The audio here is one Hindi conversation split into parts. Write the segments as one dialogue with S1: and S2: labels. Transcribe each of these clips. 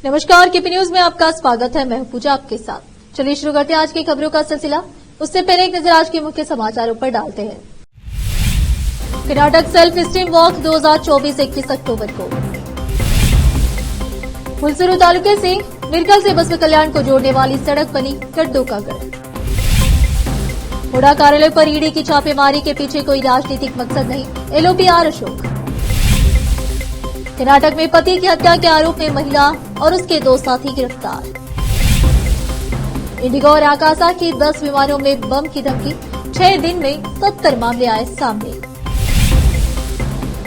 S1: नमस्कार, केपी न्यूज में आपका स्वागत है। मैं हूं पूजा आपके साथ। चलिए शुरू करते हैं आज की खबरों का सिलसिला। उससे पहले एक नजर आज के मुख्य समाचारों पर डालते हैं। कर्नाटक सेल्फ स्टीम वॉक 2024 21 अक्टूबर को। हुलसूरू तालुके से मिरकल से बसवा कल्याण को जोड़ने वाली सड़क बनी गड्ढों का गढ़। हुडा कार्यालय पर ईडी की छापेमारी के पीछे कोई राजनीतिक मकसद नहीं, एलओपीआर अशोक। कर्नाटक में पति की हत्या के आरोप में महिला और उसके 2 साथी गिरफ्तार। इंडिगो और आकाशा की 10 विमानों में बम की धमकी, 6 दिन में 70 मामले आए सामने।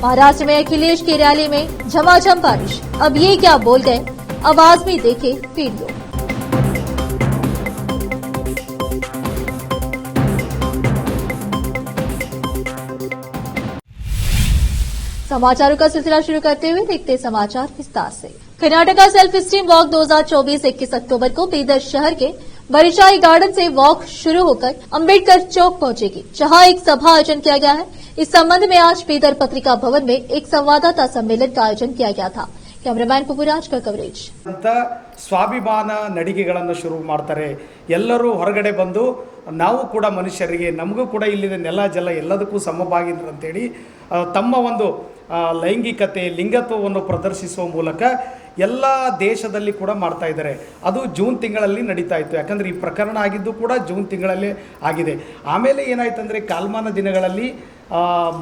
S1: महाराष्ट्र में अखिलेश की रैली में झमाझम बारिश, अब ये क्या बोल गए, आवाज में देखे वीडियो। समाचारों का सिलसिला शुरू करते हुए देखते समाचार विस्तार से। कर्नाटका सेल्फ स्टीम वॉक 2024 21 अक्टूबर को बीदर शहर के बरिशाई गार्डन से वॉक शुरू होकर अंबेडकर चौक पहुंचेगी, जहां एक सभा आयोजन किया गया है। इस संबंध में आज बीदर पत्रिका भवन में एक संवाददाता सम्मेलन का आयोजन किया गया था। कैमरामैन पुपुराज का कवरेज।
S2: ಸ್ವಾಭಿಮಾನ ನಡಿಗೆಗಳನ್ನು ಶುರು ಮಾಡ್ತಾರೆ। ಎಲ್ಲರೂ ಹೊರಗಡೆ ಬಂದು ನಾವು ಕೂಡ ಮನುಷ್ಯರಿಗೆ, ನಮಗೂ ಕೂಡ ಇಲ್ಲಿದೆ ನೆಲ ಜಲ ಎಲ್ಲದಕ್ಕೂ ಸಮಭಾಗಿದ್ರು ಅಂತೇಳಿ ತಮ್ಮ ಒಂದು ಲೈಂಗಿಕತೆ ಲಿಂಗತ್ವವನ್ನು ಪ್ರದರ್ಶಿಸುವ ಮೂಲಕ ಎಲ್ಲ ದೇಶದಲ್ಲಿ ಕೂಡ ಮಾಡ್ತಾ ಇದ್ದಾರೆ। ಅದು ಜೂನ್ ತಿಂಗಳಲ್ಲಿ ನಡೀತಾ ಇತ್ತು, ಯಾಕಂದರೆ ಈ ಪ್ರಕರಣ ಆಗಿದ್ದು ಕೂಡ ಜೂನ್ ತಿಂಗಳಲ್ಲೇ ಆಗಿದೆ। ಆಮೇಲೆ ಏನಾಯ್ತಂದರೆ ಕಾಲಮಾನ ದಿನಗಳಲ್ಲಿ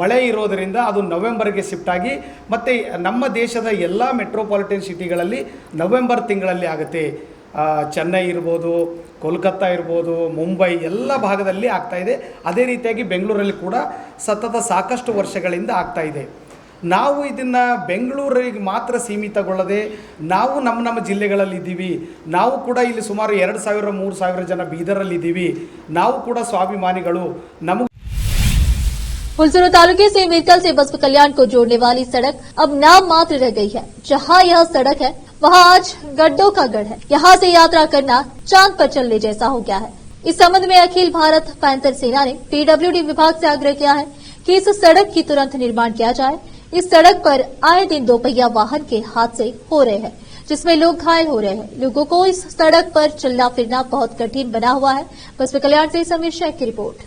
S2: ಮಳೆ ಇರೋದರಿಂದ ಅದು ನವೆಂಬರ್ಗೆ ಶಿಫ್ಟ್ ಆಗಿ ಮತ್ತು ನಮ್ಮ ದೇಶದ ಎಲ್ಲ ಮೆಟ್ರೋಪಾಲಿಟನ್ ಸಿಟಿಗಳಲ್ಲಿ ನವೆಂಬರ್ ತಿಂಗಳಲ್ಲಿ ಆಗುತ್ತೆ। ಚೆನ್ನೈ ಇರ್ಬೋದು, ಕೋಲ್ಕತ್ತಾ ಇರ್ಬೋದು, ಮುಂಬೈ ಎಲ್ಲ ಭಾಗದಲ್ಲಿ ಆಗ್ತಾಯಿದೆ। ಅದೇ ರೀತಿಯಾಗಿ ಬೆಂಗಳೂರಲ್ಲಿ ಕೂಡ ಸತತ ಸಾಕಷ್ಟು ವರ್ಷಗಳಿಂದ ಆಗ್ತಾಯಿದೆ। ನಾವು ಇದನ್ನು ಬೆಂಗಳೂರಿಗೆ ಮಾತ್ರ ಸೀಮಿತಗೊಳ್ಳದೆ ನಾವು ನಮ್ಮ ಜಿಲ್ಲೆಗಳಲ್ಲಿ ಇದ್ದೀವಿ। ನಾವು ಕೂಡ ಇಲ್ಲಿ ಸುಮಾರು 2000-3000 ಜನ ಬೀದರಲ್ಲಿ ಇದ್ದೀವಿ। ನಾವು ಕೂಡ ಸ್ವಾಭಿಮಾನಿಗಳು। ನಮಗೆ
S1: हुलसूरू तालुके से मिरकल से बसवा कल्याण को जोड़ने वाली सड़क अब नाम मात्र रह गई है। जहां यह सड़क है वहां आज गड्ढों का गढ़ है। यहां से यात्रा करना चांद पर चलने जैसा हो गया है। इस संबंध में अखिल भारत पैंथर सेना ने पीडब्ल्यूडी विभाग से आग्रह किया है कि इस सड़क की तुरंत निर्माण किया जाए। इस सड़क पर आए दिन 2 पहिया वाहन के हादसे हो रहे हैं, जिसमें लोग घायल हो रहे हैं। लोगों को इस सड़क पर चलना फिरना बहुत कठिन बना हुआ है। बसवा कल्याण से समीर शेख की रिपोर्ट।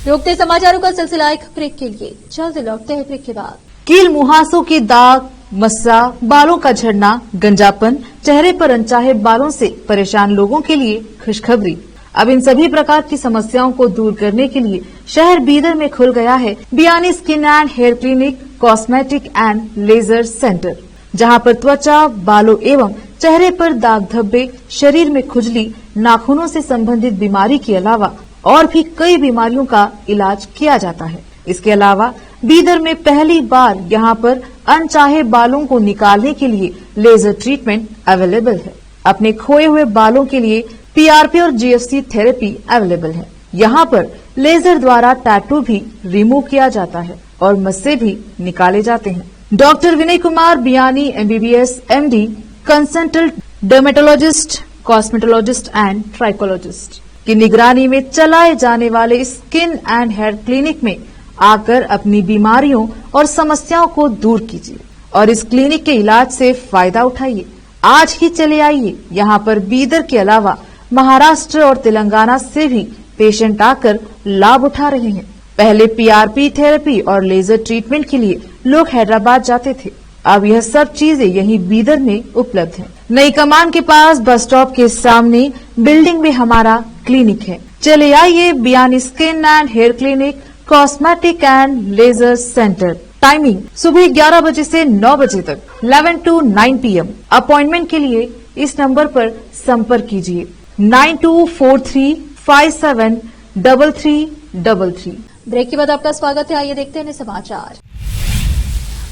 S1: रोकते समाचारों का सिलसिला एक ब्रेक के लिए, जल्द लौटते हैं ब्रेक के बाद।
S3: कील मुहासों के दाग, मस्सा, बालों का झड़ना, गंजापन, चेहरे पर अनचाहे बालों से परेशान लोगों के लिए खुशखबरी। अब इन सभी प्रकार की समस्याओं को दूर करने के लिए शहर बीदर में खुल गया है Biyani skin and hair clinic, cosmetic and laser centre, जहां पर त्वचा, बालों एवं चेहरे पर दाग धब्बे, शरीर में खुजली, नाखूनों से संबंधित बीमारी के अलावा और भी कई बीमारियों का इलाज किया जाता है। इसके अलावा बीदर में पहली बार यहां पर अनचाहे बालों को निकालने के लिए लेजर ट्रीटमेंट अवेलेबल है। अपने खोए हुए बालों के लिए पीआरपी और जीएफसी थेरेपी अवेलेबल है। यहाँ पर लेजर द्वारा टैटू भी रिमूव किया जाता है और मस्से भी निकाले जाते हैं। Doctor Vinay Kumar Biyani MBBS MD, consultant dermatologist, cosmetologist and trichologist की निगरानी में चलाए जाने वाले स्किन एंड हेयर क्लिनिक में आकर अपनी बीमारियों और समस्याओं को दूर कीजिए और इस क्लिनिक के इलाज से फायदा उठाइए। आज ही चले आइए। यहाँ पर बीदर के अलावा महाराष्ट्र और तेलंगाना से भी पेशेंट आकर लाभ उठा रहे हैं। पहले पीआरपी थेरेपी और लेजर ट्रीटमेंट के लिए लोग हैदराबाद जाते थे, अब यह सब चीजें यहीं बीदर में उपलब्ध है। नई कमान के पास बस स्टॉप के सामने बिल्डिंग में हमारा क्लिनिक है। चले आइए Biyani skin and hair clinic, cosmetic and laser centre. Timing सुबह 11 बजे से 9 बजे तक, 11 to 9 PM। अपॉइंटमेंट के लिए इस नंबर पर संपर्क कीजिए 9243573333।
S1: ब्रेक के बाद आपका स्वागत है। आइए देखते हैं समाचार।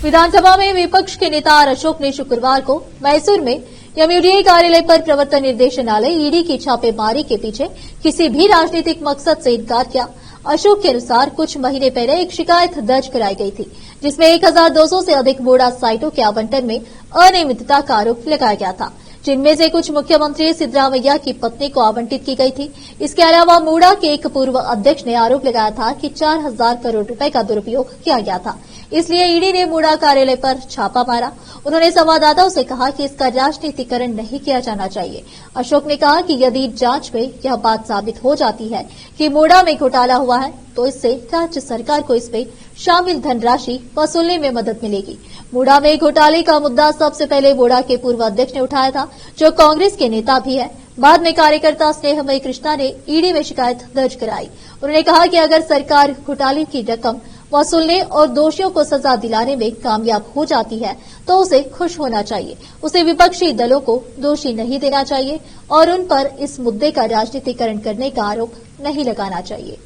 S1: विधानसभा में विपक्ष के नेता आर अशोक ने शुक्रवार को मैसूर में एमयूडीए कार्यालय पर प्रवर्तन निर्देशालय ईडी की छापेमारी के पीछे किसी भी राजनीतिक मकसद से इनकार किया। अशोक के अनुसार कुछ महीने पहले एक शिकायत दर्ज कराई गई थी, जिसमें 1200 से अधिक मूडा साइटों के आवंटन में अनियमितता का आरोप लगाया गया था, जिनमें से कुछ मुख्यमंत्री सिद्धरामैया की पत्नी को आवंटित की गई थी। इसके अलावा मूडा के एक पूर्व अध्यक्ष ने आरोप लगाया था कि 4000 करोड़ रुपए का दुरुपयोग किया गया था। इसलिए ईडी ने मूडा कार्यालय पर छापा मारा। उन्होंने संवाददाताओं से कहा कि इसका राजनीतिकरण नहीं किया जाना चाहिए। अशोक ने कहा कि यदि जांच में यह बात साबित हो जाती है कि मूडा में घोटाला हुआ है तो इससे राज्य सरकार को इसमें शामिल धनराशि वसूलने में मदद मिलेगी। मूडा में घोटाले का मुद्दा सबसे पहले मूडा के पूर्व अध्यक्ष ने उठाया था, जो कांग्रेस के नेता भी है। बाद में कार्यकर्ता स्नेहमयी कृष्णा ने ईडी में शिकायत दर्ज कराई। उन्होंने कहा कि अगर सरकार घोटाले की रकम वसूलने और दोषियों को सजा दिलाने में कामयाब हो जाती है तो उसे खुश होना चाहिए। उसे विपक्षी दलों को दोषी नहीं देना चाहिए और उन पर इस मुद्दे का राजनीतिकरण करने का आरोप नहीं लगाना चाहिए।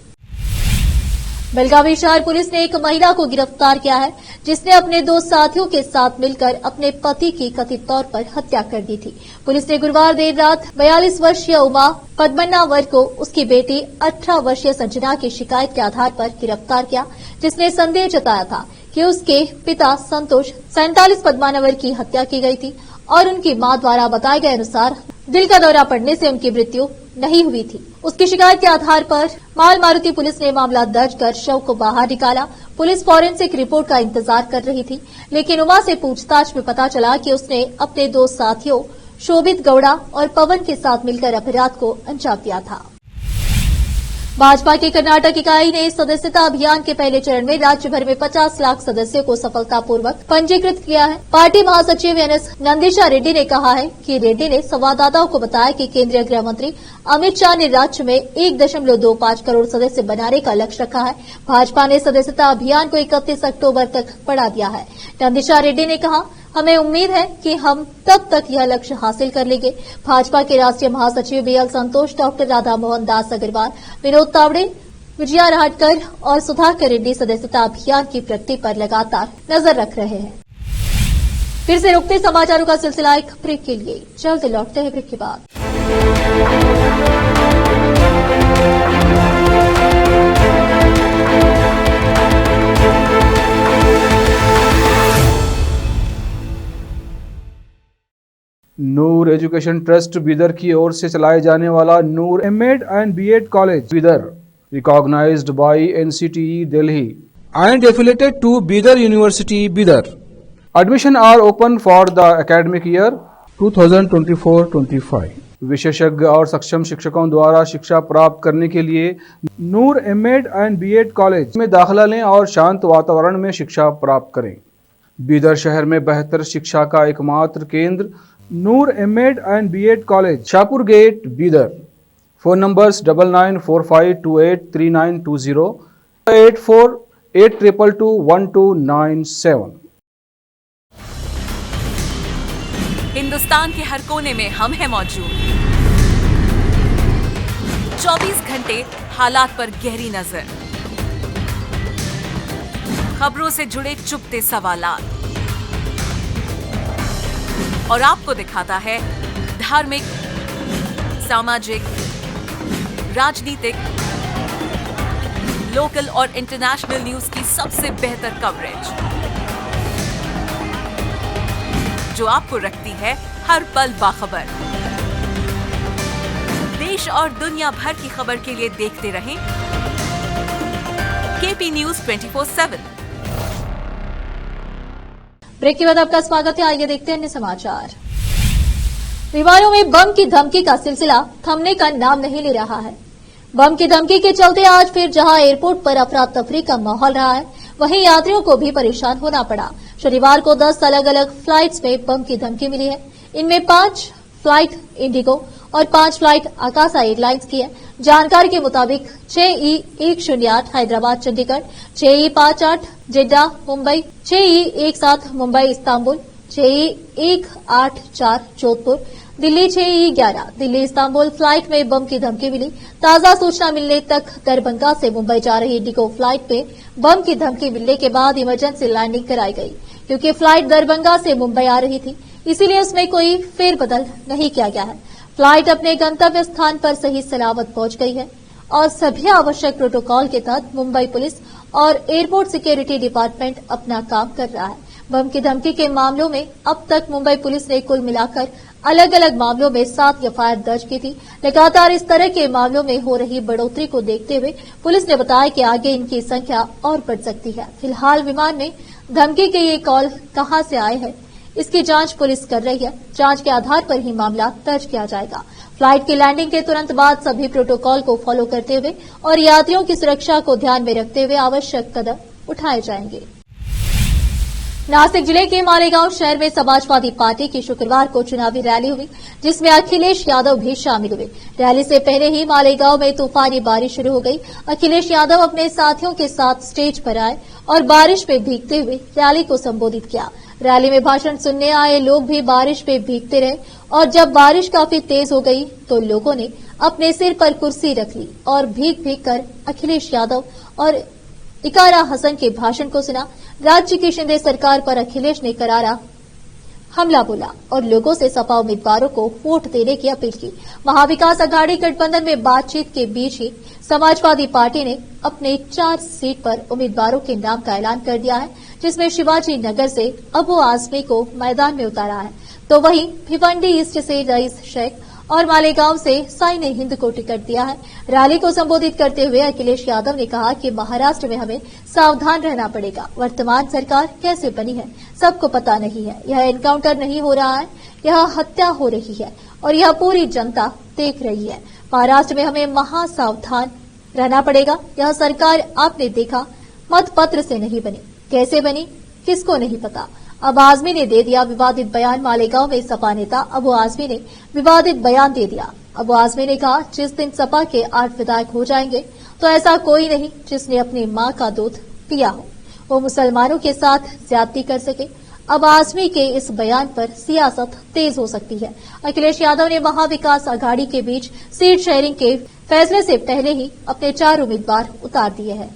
S1: बेलगावी शहर पुलिस ने एक महिला को गिरफ्तार किया है, जिसने अपने 2 साथियों के साथ मिलकर अपने पति की कथित तौर पर हत्या कर दी थी। पुलिस ने गुरुवार देर रात 42 वर्षीय उमा पद्मनावर को उसकी बेटी 18 वर्षीय संजना की शिकायत के आधार पर गिरफ्तार किया, जिसने संदेह जताया था कि उसके पिता संतोष 47 पद्मनावर की हत्या की गई थी और उनकी मां द्वारा बताए गए अनुसार दिल का दौरा पड़ने से उनकी मृत्यु नहीं हुई थी। उसकी शिकायत के आधार पर माल मारुति पुलिस ने मामला दर्ज कर शव को बाहर निकाला। पुलिस फॉरेंसिक रिपोर्ट का इंतजार कर रही थी, लेकिन उमा से पूछताछ में पता चला कि उसने अपने 2 साथियों शोभित गौड़ा और पवन के साथ मिलकर अपराध को अंजाम दिया था। भाजपा की कर्नाटक इकाई ने सदस्यता अभियान के पहले चरण में राज्य भर में 50 लाख सदस्यों को सफलतापूर्वक पंजीकृत किया है। पार्टी महासचिव एनएस नंदीशा रेड्डी ने कहा है कि रेड्डी ने संवाददाताओं को बताया कि केंद्रीय गृह मंत्री अमित शाह ने राज्य में 1.25 करोड़ सदस्य बनाने का लक्ष्य रखा है। भाजपा ने सदस्यता अभियान को 31 अक्टूबर तक बढ़ा दिया है। नंदीशा रेड्डी ने कहा, हमें उम्मीद है कि हम तब तक यह लक्ष्य हासिल कर लेंगे। भाजपा के राष्ट्रीय महासचिव बीएल संतोष, डॉक्टर राधा मोहन दास अग्रवाल, विनोद तावड़े, विजया राहटकर और सुधाकर रेड्डी सदस्यता अभियान की प्रगति पर लगातार नजर रख रहे हैं। फिर से रुकते समाचारों का सिलसिला एक ब्रेक के लिए, जल्द लौटते हैं ब्रेक के बाद।
S4: नूर एजुकेशन ट्रस्ट बीदर की ओर से चलाए जाने वाला Noor MEd and BEd college Bidar, recognised by NCTE Delhi
S5: and affiliated to Bidar University, Bidar.
S4: Admission are open for the academic year
S5: 2024-25.
S4: विशेषज्ञ और सक्षम शिक्षकों द्वारा शिक्षा प्राप्त करने के लिए नूर एमएड एंड बीएड कॉलेज में दाखिला लें और शांत वातावरण में शिक्षा प्राप्त करें। बीदर शहर में बेहतर शिक्षा का एकमात्र केंद्र Noor MEd and BEd college, Shahpur gate, Bidar. Phone numbers 9945283920, 8482221297।
S6: Hindustan के हर कोने में हम हैं मौजूद। 24 घंटे हालात पर गहरी नजर, खबरों से जुड़े चुपते सवालात और आपको दिखाता है धार्मिक, सामाजिक, राजनीतिक, लोकल और इंटरनेशनल न्यूज की सबसे बेहतर कवरेज, जो आपको रखती है हर पल बाखबर। देश और दुनिया भर की खबर के लिए देखते रहें केपी न्यूज 24/7।
S1: ब्रेक के बाद आपका स्वागत है। आइए देखते हैं अन्य समाचार। विमानों में बम की धमकी का सिलसिला थमने का नाम नहीं ले रहा है। बम की धमकी के चलते आज फिर जहां एयरपोर्ट पर अफरा तफरी का माहौल रहा है, वहीं यात्रियों को भी परेशान होना पड़ा। शनिवार को 10 अलग अलग फ्लाइट्स में बम की धमकी मिली है। इनमें 5 फ्लाइट इंडिगो और 5 फ्लाइट आकाशा एयरलाइंस की है। जानकारी के मुताबिक 6E108 Hyderabad Chandigarh, 6E58 Jeddah Mumbai, 6E17 Mumbai Istanbul, 6E184 Jodhpur, Delhi 6E11 Delhi Istanbul flight में बम की धमकी मिली। ताजा सूचना मिलने तक दरभंगा से मुंबई जा रही इंडिगो फ्लाइट में बम की धमकी मिलने के बाद इमरजेंसी लैंडिंग कराई गई, क्योंकि फ्लाइट दरभंगा से मुंबई आ रही थी, इसीलिए उसमें कोई फेरबदल नहीं किया गया है। फ्लाइट अपने गंतव्य स्थान पर सही सलामत पहुंच गई है और सभी आवश्यक प्रोटोकॉल के तहत मुंबई पुलिस और एयरपोर्ट सिक्योरिटी डिपार्टमेंट अपना काम कर रहा है। बम की धमकी के मामलों में अब तक मुंबई पुलिस ने कुल मिलाकर अलग अलग मामलों में 7 एफआईआर दर्ज की थी। लगातार इस तरह के मामलों में हो रही बढ़ोतरी को देखते हुए पुलिस ने बताया कि आगे इनकी संख्या और बढ़ सकती है। फिलहाल विमान में धमकी के ये कॉल कहां से आए हैं, इसकी जांच पुलिस कर रही है। जांच के आधार पर ही मामला दर्ज किया जाएगा। फ्लाइट की लैंडिंग के तुरंत बाद सभी प्रोटोकॉल को फॉलो करते हुए और यात्रियों की सुरक्षा को ध्यान में रखते हुए आवश्यक कदम उठाए जाएंगे। नासिक जिले के मालेगांव शहर में समाजवादी पार्टी की शुक्रवार को चुनावी रैली हुई, जिसमें अखिलेश यादव भी शामिल हुए। रैली से पहले ही मालेगांव में तूफानी बारिश शुरू हो गई। अखिलेश यादव अपने साथियों के साथ स्टेज पर आए और बारिश में भीगते हुए रैली को संबोधित किया। रैली में भाषण सुनने आए लोग भी बारिश में भीगते रहे और जब बारिश काफी तेज हो गई तो लोगों ने अपने सिर पर कुर्सी रख ली और भीग भीग कर अखिलेश यादव और इकारा हसन के भाषण को सुना। राज्य की शिंदे सरकार पर अखिलेश ने करारा हमला बोला और लोगों से सपा उम्मीदवारों को वोट देने की अपील की। महाविकास अघाड़ी गठबंधन में बातचीत के बीच ही समाजवादी पार्टी ने अपने 4 सीट पर उम्मीदवारों के नाम का ऐलान कर दिया है, जिसमें शिवाजी नगर से अबू आजमी को मैदान में उतारा है, तो वहीं भिवंडी ईस्ट से रईस शेख और मालेगांव से साई ने हिंद को टिकट दिया है। रैली को संबोधित करते हुए अखिलेश यादव ने कहा कि महाराष्ट्र में हमें सावधान रहना पड़ेगा। वर्तमान सरकार कैसे बनी है सबको पता नहीं है। यह एनकाउंटर नहीं हो रहा है, यह हत्या हो रही है और यह पूरी जनता देख रही है। महाराष्ट्र में हमें महासावधान रहना पड़ेगा। यह सरकार आपने देखा मतपत्र से नहीं बनी, कैसे बनी किसको नहीं पता। अब आजमी ने दे दिया विवादित बयान। मालेगांव में सपा नेता अबू आजमी ने विवादित बयान दे दिया। अबू आजमी ने कहा, जिस दिन सपा के 8 विधायक हो जाएंगे तो ऐसा कोई नहीं जिसने अपनी मां का दूध पिया हो, वो मुसलमानों के साथ ज्यादती कर सके। अब आजमी के इस बयान पर सियासत तेज हो सकती है। अखिलेश यादव ने महाविकास अघाड़ी के बीच सीट शेयरिंग के फैसले से पहले ही अपने 4 उम्मीदवार उतार दिए हैं।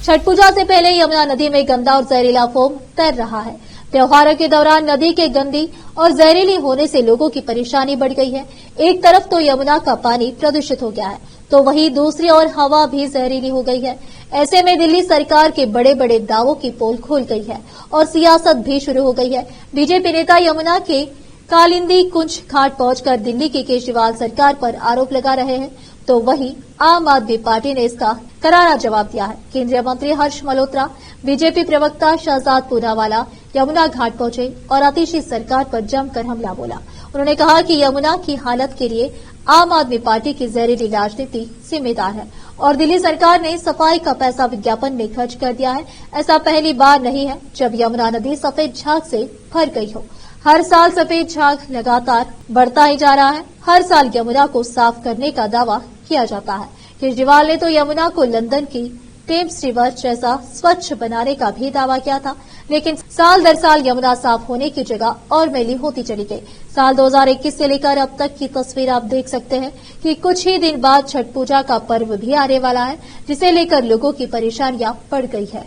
S1: छठ पूजा से पहले यमुना नदी में गंदा और जहरीला फोम तैर रहा है। त्योहारों के दौरान नदी के गंदी और जहरीली होने से लोगों की परेशानी बढ़ गई है। एक तरफ तो यमुना का पानी प्रदूषित हो गया है, तो वहीं दूसरी ओर हवा भी जहरीली हो गई है। ऐसे में दिल्ली सरकार के बड़े बड़े दावों की पोल खुल गई है और सियासत भी शुरू हो गई है। बीजेपी नेता यमुना के कालिंदी कुंज घाट पहुंचकर दिल्ली की केजरीवाल सरकार पर आरोप लगा रहे हैं, तो वहीं आम आदमी पार्टी ने इसका करारा जवाब दिया है। केंद्रीय मंत्री हर्ष मल्होत्रा, बीजेपी प्रवक्ता शहजाद पूनावाला यमुना घाट पहुंचे और आतिशी सरकार पर जमकर हमला बोला। उन्होंने कहा कि यमुना की हालत के लिए आम आदमी पार्टी की जहरीली राजनीति जिम्मेदार है और दिल्ली सरकार ने सफाई का पैसा विज्ञापन में खर्च कर दिया है। ऐसा पहली बार नहीं है जब यमुना नदी सफेद झाग से भर गई हो। हर साल सफेद झाग लगातार बढ़ता ही जा रहा है। हर साल यमुना को साफ करने का दावा किया जाता है। केजरीवाल ने तो यमुना को लंदन की टेम्स रिवर जैसा स्वच्छ बनाने का भी दावा किया था, लेकिन साल दर साल यमुना साफ होने की जगह और मैली होती चली गई। साल 2021 से लेकर अब तक की तस्वीर आप देख सकते हैं कि कुछ ही दिन बाद छठ पूजा का पर्व भी आने वाला है, जिसे लेकर लोगों की परेशानियां बढ़ गई है।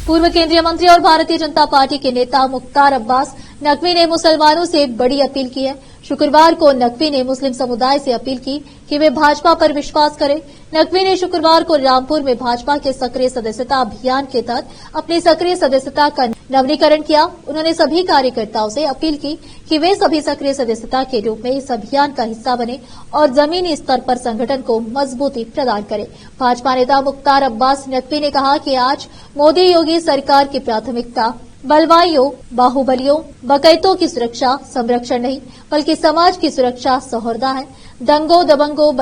S1: पूर्व केंद्रीय मंत्री और भारतीय जनता पार्टी के नेता मुख्तार अब्बास नकवी ने मुसलमानों से बड़ी अपील की है। शुक्रवार को नकवी ने मुस्लिम समुदाय से अपील की कि वे भाजपा पर विश्वास करें। नकवी ने शुक्रवार को रामपुर में भाजपा के सक्रिय सदस्यता अभियान के तहत अपनी सक्रिय सदस्यता का नवीनीकरण किया। उन्होंने सभी कार्यकर्ताओं से अपील की कि वे सभी सक्रिय सदस्यता के रूप में इस अभियान का हिस्सा बने और जमीनी स्तर पर संगठन को मजबूती प्रदान करें। भाजपा नेता मुख्तार अब्बास नकवी ने कहा कि आज मोदी योगी सरकार की प्राथमिकता बलवाइयों, बाहुबलियों, बकैतों की सुरक्षा संरक्षण नहीं, बल्कि समाज की सुरक्षा सौहार्दा है। दंगों, दबंगों,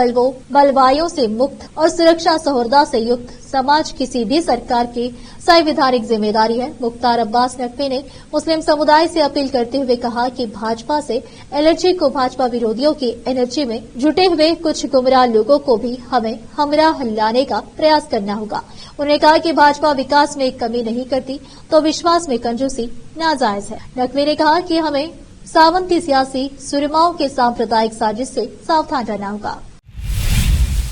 S1: बलवाइयों से मुक्त और सुरक्षा सौहार्दा से युक्त समाज किसी भी सरकार की संवैधानिक जिम्मेदारी है। मुख्तार अब्बास नकवी ने मुस्लिम समुदाय से अपील करते हुए कहा कि भाजपा से एलर्जी को भाजपा विरोधियों की एनर्जी में जुटे हुए कुछ गुमराह लोगों को भी हमें हमराह लाने का प्रयास करना होगा। उन्होंने कहा कि भाजपा विकास में कमी नहीं करती तो विश्वास में कंजूसी नाजायज है। नकवी ने कहा कि हमें सावंती सियासी सुरमाओं के सांप्रदायिक साजिश से सावधान रहना होगा।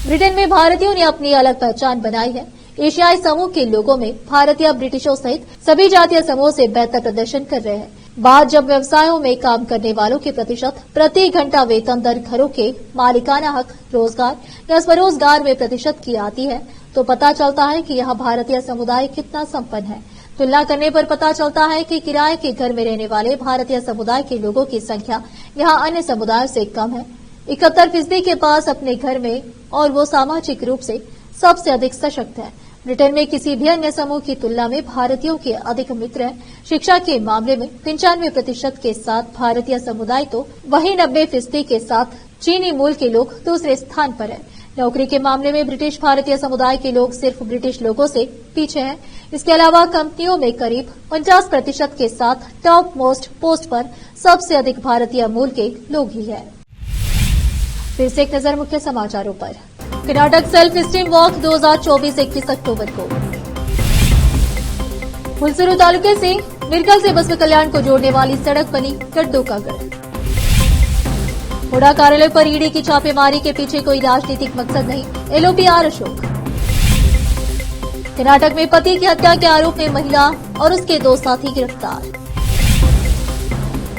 S1: ब्रिटेन में भारतीयों ने अपनी अलग पहचान बनाई है। एशियाई समूह के लोगों में भारतीय ब्रिटिशों सहित सभी जातीय समूह से बेहतर प्रदर्शन कर रहे हैं। बात जब व्यवसायों में काम करने वालों के प्रतिशत, प्रति घंटा वेतन दर, घरों के मालिकाना हक, रोजगार या स्वरोजगार में प्रतिशत की आती है तो पता चलता है कि यह भारतीय समुदाय कितना संपन्न है। तुलना करने पर पता चलता है कि किराए के घर में रहने वाले भारतीय समुदाय के लोगों की संख्या यहाँ अन्य समुदायों से कम है। 71% के पास अपने घर में और वो सामाजिक रूप से सबसे अधिक सशक्त है। ब्रिटेन में किसी भी अन्य समूह की तुलना में भारतीयों के अधिक मित्र हैं। शिक्षा के मामले में 95% के साथ भारतीय समुदाय तो वहीं 90% के साथ चीनी मूल के लोग दूसरे स्थान पर हैं। नौकरी के मामले में ब्रिटिश भारतीय समुदाय के लोग सिर्फ ब्रिटिश लोगों से पीछे हैं। इसके अलावा कंपनियों में करीब 49% के साथ टॉप मोस्ट पोस्ट पर सबसे अधिक भारतीय मूल के लोग ही हैं। फिर से एक नजर मुख्य समाचारों पर। कर्नाटक सेल्फ स्टीम वॉक 2024 21 अक्टूबर को। हुलसूरू तालुके से मिरकल से बसव कल्याण को जोड़ने वाली सड़क बनी गड्ढों का गढ़। हुडा कार्यालय पर ईडी की छापेमारी के पीछे कोई राजनीतिक मकसद नहीं, एलओपी आर अशोक। कर्नाटक में पति की हत्या के आरोप में महिला और उसके 2 साथी गिरफ्तार।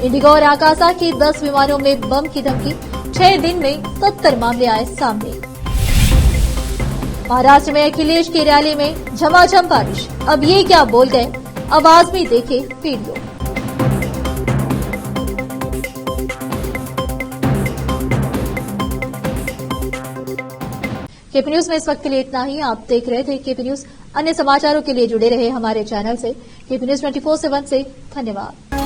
S1: इंडिगो और आकाशा की 10 विमानों में बम की धमकी, 6 दिन में 70 मामले आए सामने। महाराष्ट्र में अखिलेश की रैली में झमाझम बारिश, अब ये क्या बोल गए, आवाज में देखे वीडियो। केपी न्यूज में इस वक्त के लिए इतना ही। आप देख रहे थे केपी न्यूज। अन्य समाचारों के लिए जुड़े रहे हमारे चैनल से। केपी न्यूज 24/7 से धन्यवाद।